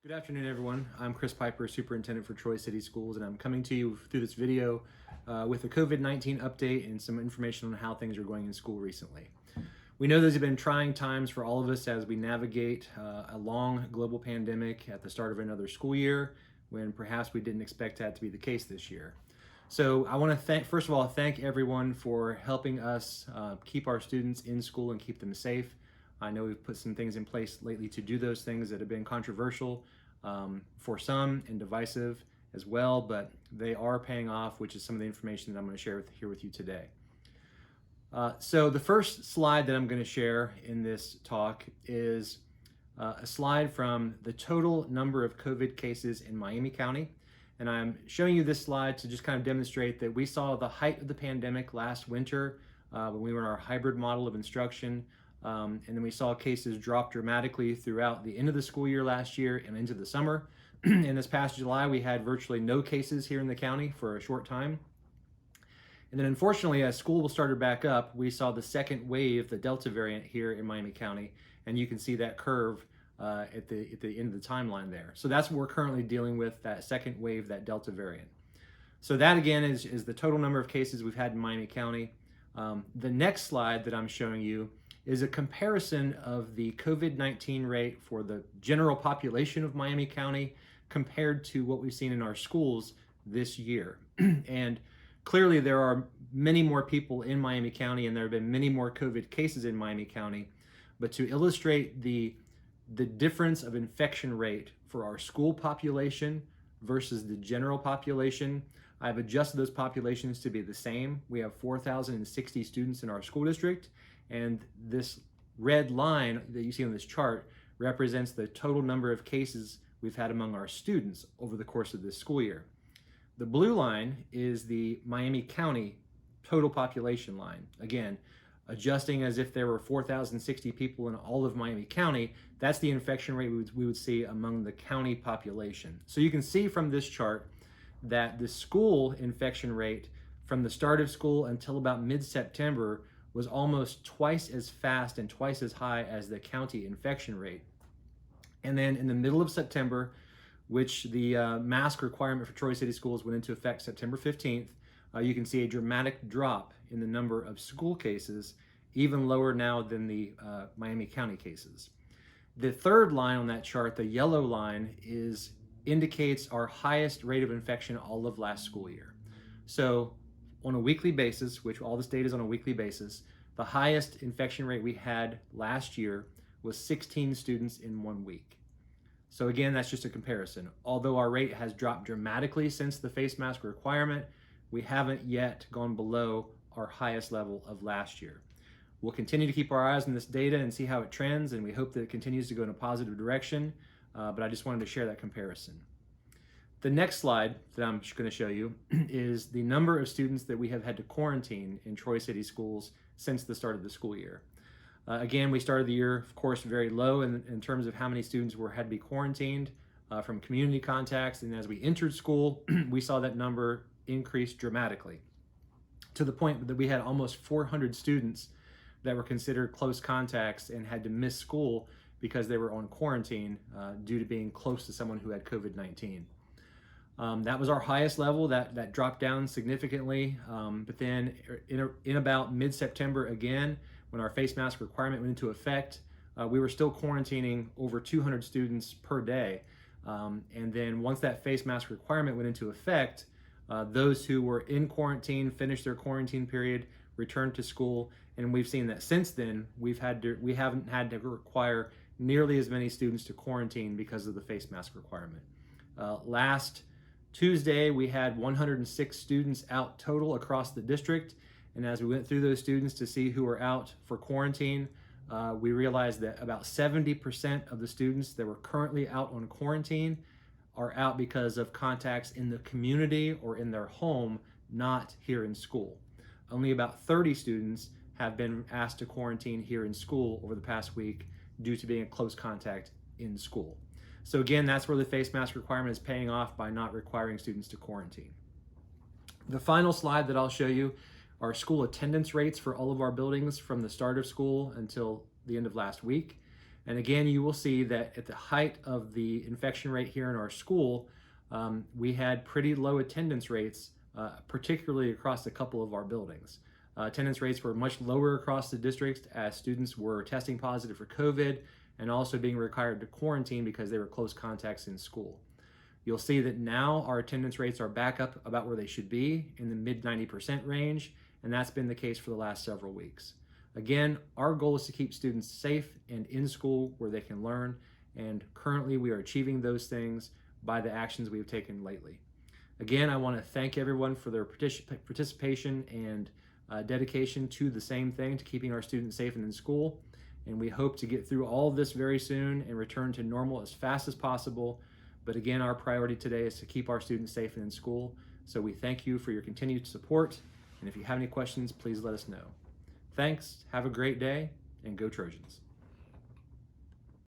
Good afternoon, everyone. I'm Chris Piper, Superintendent for Troy City Schools, and I'm coming to you through this video with a COVID-19 update and some information on how things are going in school recently. We know those have been trying times for all of us as we navigate a long global pandemic at the start of another school year, when perhaps we didn't expect that to be the case this year. So I want to first of all, thank everyone for helping us keep our students in school and keep them safe. I know we've put some things in place lately to do those things that have been controversial for some and divisive as well, but they are paying off, which is some of the information that I'm going to share here with you today. So the first slide that I'm going to share in this talk is a slide from the total number of COVID cases in Miami County. And I'm showing you this slide to just kind of demonstrate that we saw the height of the pandemic last winter when we were in our hybrid model of instruction. And then we saw cases drop dramatically throughout the end of the school year last year and into the summer. And this past July, we had virtually no cases here in the county for a short time. And then unfortunately, as school started back up, we saw the second wave, the Delta variant here in Miami County. And you can see that curve at the end of the timeline there. So that's what we're currently dealing with, that second wave, that Delta variant. So that again is the total number of cases we've had in Miami County. The next slide that I'm showing you is a comparison of the COVID-19 rate for the general population of Miami County compared to what we've seen in our schools this year. And clearly there are many more people in Miami County, and there have been many more COVID cases in Miami County. But to illustrate the difference of infection rate for our school population versus the general population, I've adjusted those populations to be the same. We have 4,060 students in our school district, and this red line that you see on this chart represents the total number of cases we've had among our students over the course of this school year. The blue line is the Miami County total population line. Again, adjusting as if there were 4,060 people in all of Miami County, that's the infection rate we would see among the county population. So you can see from this chart that the school infection rate from the start of school until about mid-September was almost twice as fast and twice as high as the county infection rate. And then in the middle of September, which the mask requirement for Troy City Schools went into effect September 15th, you can see a dramatic drop in the number of school cases, even lower now than the Miami County cases. The third line on that chart, the yellow line, indicates our highest rate of infection all of last school year. So on a weekly basis, which all this data is on a weekly basis, the highest infection rate we had last year was 16 students in 1 week. So again, that's just a comparison. Although our rate has dropped dramatically since the face mask requirement, we haven't yet gone below our highest level of last year. We'll continue to keep our eyes on this data and see how it trends, and we hope that it continues to go in a positive direction, but I just wanted to share that comparison. The next slide that I'm going to show you is the number of students that we have had to quarantine in Troy City Schools since the start of the school year. Again, we started the year, of course, very low in terms of how many students had to be quarantined from community contacts, and as we entered school, we saw that number increase dramatically to the point that we had almost 400 students that were considered close contacts and had to miss school because they were on quarantine due to being close to someone who had COVID-19. That was our highest level. That dropped down significantly, but then in about mid-September again, when our face mask requirement went into effect, we were still quarantining over 200 students per day. And then once that face mask requirement went into effect, those who were in quarantine finished their quarantine period, returned to school, and we've seen that since then we haven't had to require nearly as many students to quarantine because of the face mask requirement. Last Tuesday, we had 106 students out total across the district, and as we went through those students to see who were out for quarantine, we realized that about 70% of the students that were currently out on quarantine are out because of contacts in the community or in their home, not here in school. Only about 30 students have been asked to quarantine here in school over the past week due to being a close contact in school. So again, that's where the face mask requirement is paying off by not requiring students to quarantine. The final slide that I'll show you are school attendance rates for all of our buildings from the start of school until the end of last week. And again, you will see that at the height of the infection rate here in our school, we had pretty low attendance rates, particularly across a couple of our buildings. Attendance rates were much lower across the district as students were testing positive for COVID and also being required to quarantine because they were close contacts in school. You'll see that now our attendance rates are back up about where they should be, in the mid 90% range, and that's been the case for the last several weeks. Again, our goal is to keep students safe and in school where they can learn, and currently we are achieving those things by the actions we've taken lately. Again, I want to thank everyone for their participation and dedication to the same thing, to keeping our students safe and in school. And we hope to get through all of this very soon and return to normal as fast as possible. But again, our priority today is to keep our students safe and in school. So we thank you for your continued support. And if you have any questions, please let us know. Thanks, have a great day, and go Trojans.